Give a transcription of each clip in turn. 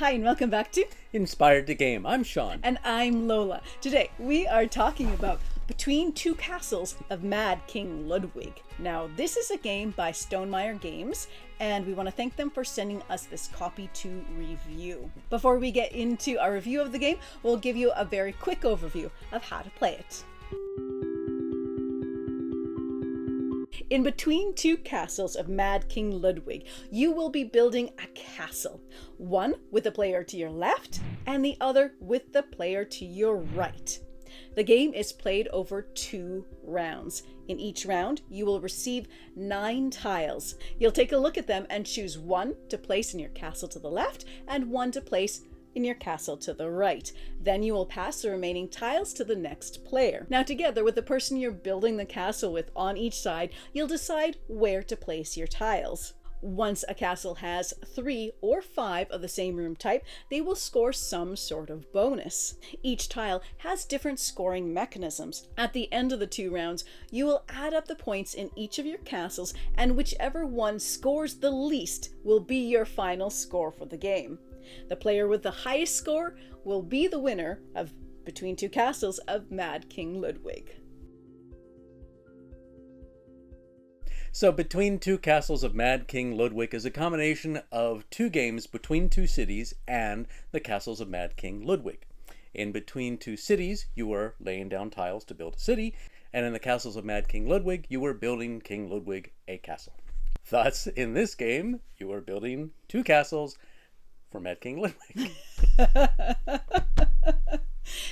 Hi and welcome back to Inspired to Game. I'm Sean. And I'm Lola. Today we are talking about Between Two Castles of Mad King Ludwig. Now this is a game by Stonemaier Games and we want to thank them for sending us this copy to review. Before we get into our review of the game, we'll give you a very quick overview of how to play it. In Between Two Castles of Mad King Ludwig, you will be building a castle, one with the player to your left and the other with the player to your right. The game is played over 2 rounds. In each round, you will receive 9 tiles. You'll take a look at them and choose one to place in your castle to the left and one to place in your castle to the right. Then you will pass the remaining tiles to the next player. Now together with the person you're building the castle with on each side, you'll decide where to place your tiles. Once a castle has 3 or 5 of the same room type, they will score some sort of bonus. Each tile has different scoring mechanisms. At the end of the 2 rounds, you will add up the points in each of your castles, and whichever one scores the least will be your final score for the game. The player with the highest score will be the winner of Between Two Castles of Mad King Ludwig. So Between Two Castles of Mad King Ludwig is a combination of 2 games between 2 cities and the castles of Mad King Ludwig. In Between Two Cities, you are laying down tiles to build a city, and in the castles of Mad King Ludwig, you are building King Ludwig a castle. Thus, in this game, you are building 2 castles for Mad King Ludwig.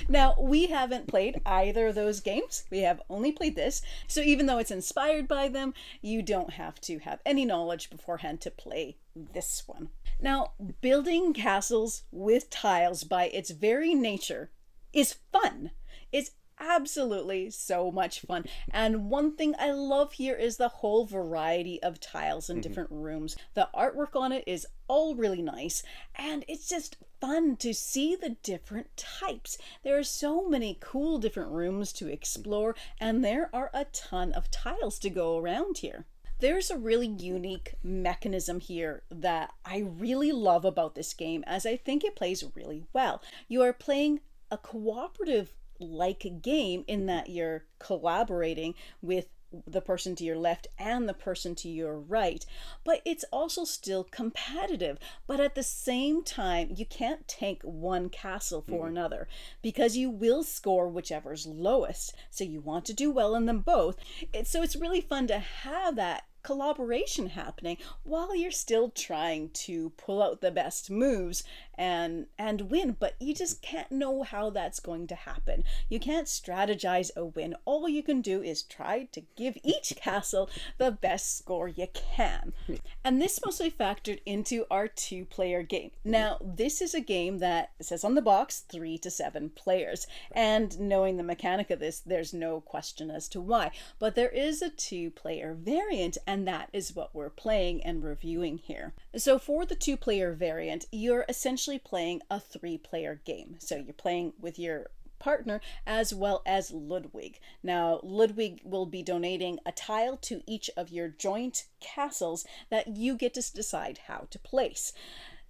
Now, we haven't played either of those games. We have only played this. So even though it's inspired by them, you don't have to have any knowledge beforehand to play this one. Now, building castles with tiles by its very nature is fun. It's absolutely so much fun. And one thing I love here is the whole variety of tiles in different rooms. The artwork on it is all really nice, and it's just fun to see the different types. There are so many cool different rooms to explore, and there are a ton of tiles to go around here. There's a really unique mechanism here that I really love about this game, as I think it plays really well. You are playing a cooperative game in that you're collaborating with the person to your left and the person to your right, but it's also still competitive. But at the same time, you can't tank one castle for another, because you will score whichever's lowest. So you want to do well in them both. So it's really fun to have that collaboration happening while you're still trying to pull out the best moves and win, but you just can't know how that's going to happen. You can't strategize a win. All you can do is try to give each castle the best score you can. And this mostly factored into our 2-player game. Now, this is a game that says on the box 3 to 7 players, and knowing the mechanic of this, there's no question as to why, but there is a 2-player variant, and that is what we're playing and reviewing here. So for the 2-player variant, you're essentially playing a 3-player game. So you're playing with your partner as well as Ludwig. Now, Ludwig will be donating a tile to each of your joint castles that you get to decide how to place.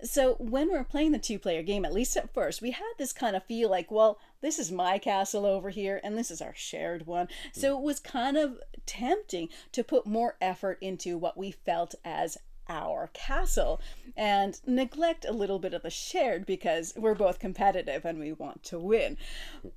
So when we're playing the 2-player game, at least at first, we had this kind of feel like, well, this is my castle over here and this is our shared one. So it was kind of tempting to put more effort into what we felt as our castle and neglect a little bit of the shared, because we're both competitive and we want to win.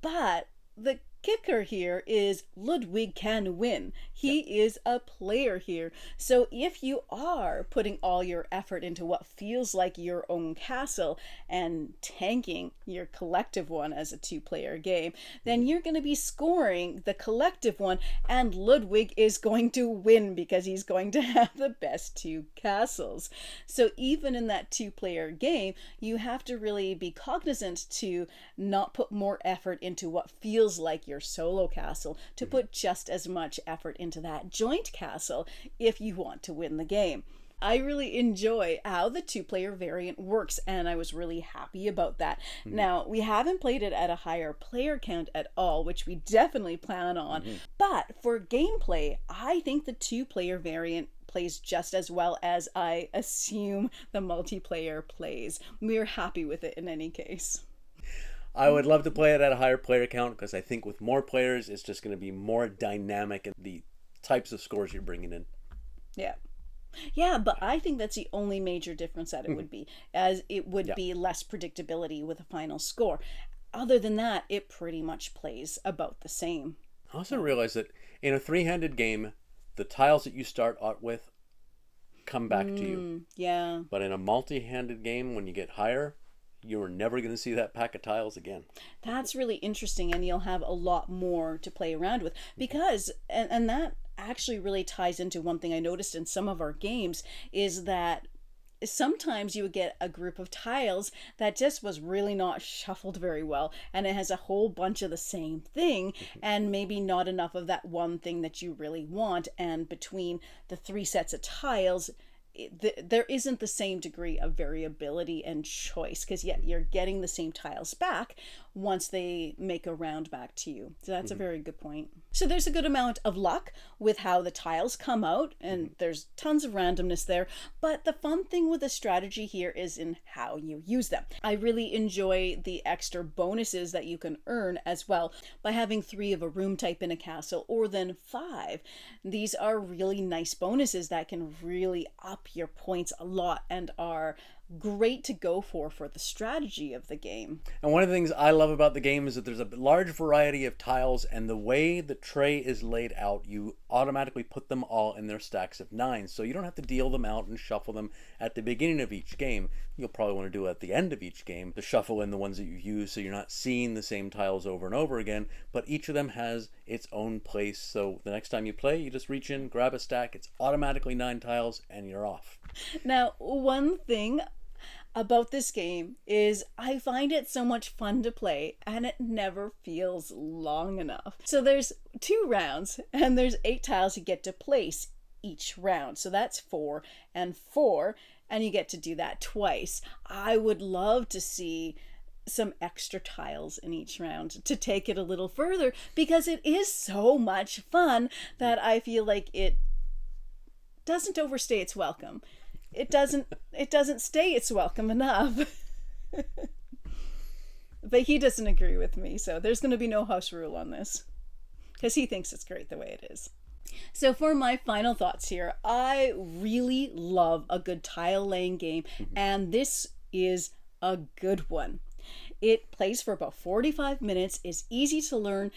But the kicker here is Ludwig can win. He is a player here. So if you are putting all your effort into what feels like your own castle and tanking your collective one as a 2-player game, then you're going to be scoring the collective one, and Ludwig is going to win because he's going to have the best 2 castles. So even in that 2-player game, you have to really be cognizant to not put more effort into what feels like your solo castle, to put just as much effort into that joint castle if you want to win the game. I really enjoy how the 2-player variant works, and I was really happy about that. Now, we haven't played it at a higher player count at all, which we definitely plan on. But for gameplay, I think the 2-player variant plays just as well as I assume the multiplayer plays. We're happy with it in any case. I would love to play it at a higher player count because I think with more players, it's just going to be more dynamic in the types of scores you're bringing in. Yeah. Yeah, but I think that's the only major difference that it would be, as it would be less predictability with a final score. Other than that, it pretty much plays about the same. I also realize that in a three-handed game, the tiles that you start out with come back to you. Yeah. But in a multi-handed game, when you get higher, you're never going to see that pack of tiles again. That's really interesting, and you'll have a lot more to play around with because, and that actually really ties into one thing I noticed in some of our games is that sometimes you would get a group of tiles that just was really not shuffled very well, and it has a whole bunch of the same thing and maybe not enough of that one thing that you really want, and between the three sets of tiles there isn't the same degree of variability and choice, because yet you're getting the same tiles back once they make a round back to you. So that's a very good point. So there's a good amount of luck with how the tiles come out, and there's tons of randomness there, but the fun thing with the strategy here is in how you use them. I really enjoy the extra bonuses that you can earn as well by having 3 of a room type in a castle, or then 5. These are really nice bonuses that can really up your points a lot and are great to go for the strategy of the game. And one of the things I love about the game is that there's a large variety of tiles, and the way the tray is laid out, you automatically put them all in their stacks of 9. So you don't have to deal them out and shuffle them at the beginning of each game. You'll probably want to do it at the end of each game to shuffle in the ones that you use, so you're not seeing the same tiles over and over again, but each of them has its own place. So the next time you play, you just reach in, grab a stack, it's automatically 9 tiles, and you're off. Now, one thing about this game is I find it so much fun to play, and it never feels long enough. So there's 2 rounds, and there's 8 tiles you get to place each round. So that's 4 and 4, and you get to do that twice. I would love to see some extra tiles in each round to take it a little further, because it is so much fun that I feel like it doesn't overstay its welcome. It doesn't stay its welcome enough. But he doesn't agree with me, so there's going to be no house rule on this, because he thinks it's great the way it is. So for my final thoughts here, I really love a good tile laying game, and this is a good one. It plays for about 45 minutes, is easy to learn,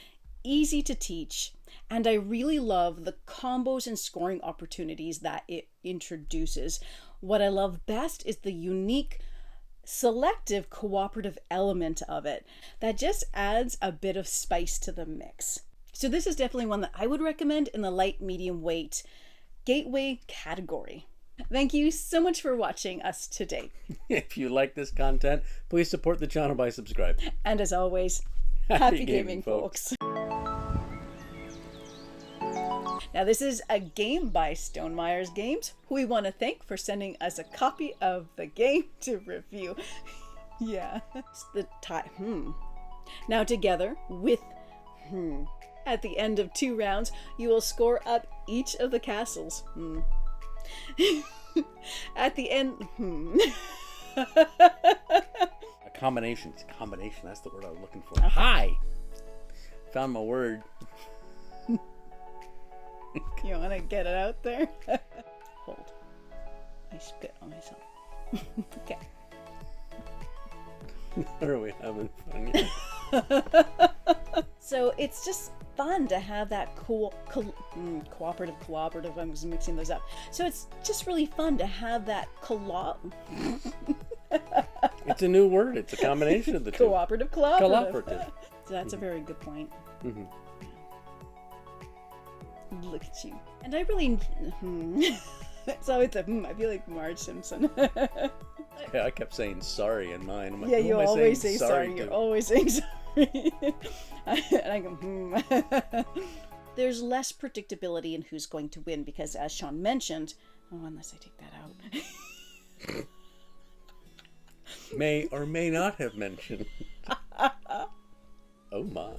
easy to teach, and I really love the combos and scoring opportunities that it introduces. What I love best is the unique selective cooperative element of it that just adds a bit of spice to the mix. So this is definitely one that I would recommend in the light medium weight gateway category. Thank you so much for watching us today. If you like this content, please support the channel by subscribing. And as always, happy gaming, folks. Now this is a game by Stonemeier's Games, who we want to thank for sending us a copy of the game to review. Yeah. It's the time. Now together with at the end of 2 rounds, you will score up each of the castles. At the end. A combination. It's a combination. That's the word I was looking for. Hi! Found my word. You want to get it out there? Hold. I spit on myself. Okay. Are we having fun yet? So it's just fun to have that cooperative. I'm just mixing those up. So it's just really fun to have that It's a new word. It's a combination of the two. Cooperative. So that's a very good point. Look at you. And I really... It's always a I feel like Marge Simpson. Yeah, I kept saying sorry in mine. I'm like, yeah, you always say sorry. You're always saying sorry. And I go, There's less predictability in who's going to win, because as Sean mentioned... Oh, unless I take that out. May or may not have mentioned. Oh my.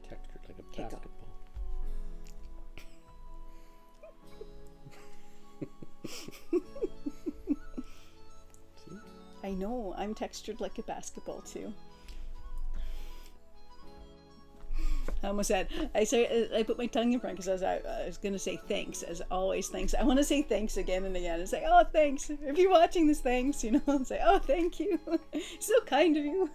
Textured like a basketball. know, I'm textured like a basketball too. I almost said, I put my tongue in front because I was going to say thanks, as always, thanks. I want to say thanks again and again and say, oh, thanks. If you're watching this, thanks, and say, oh, thank you. So kind of you.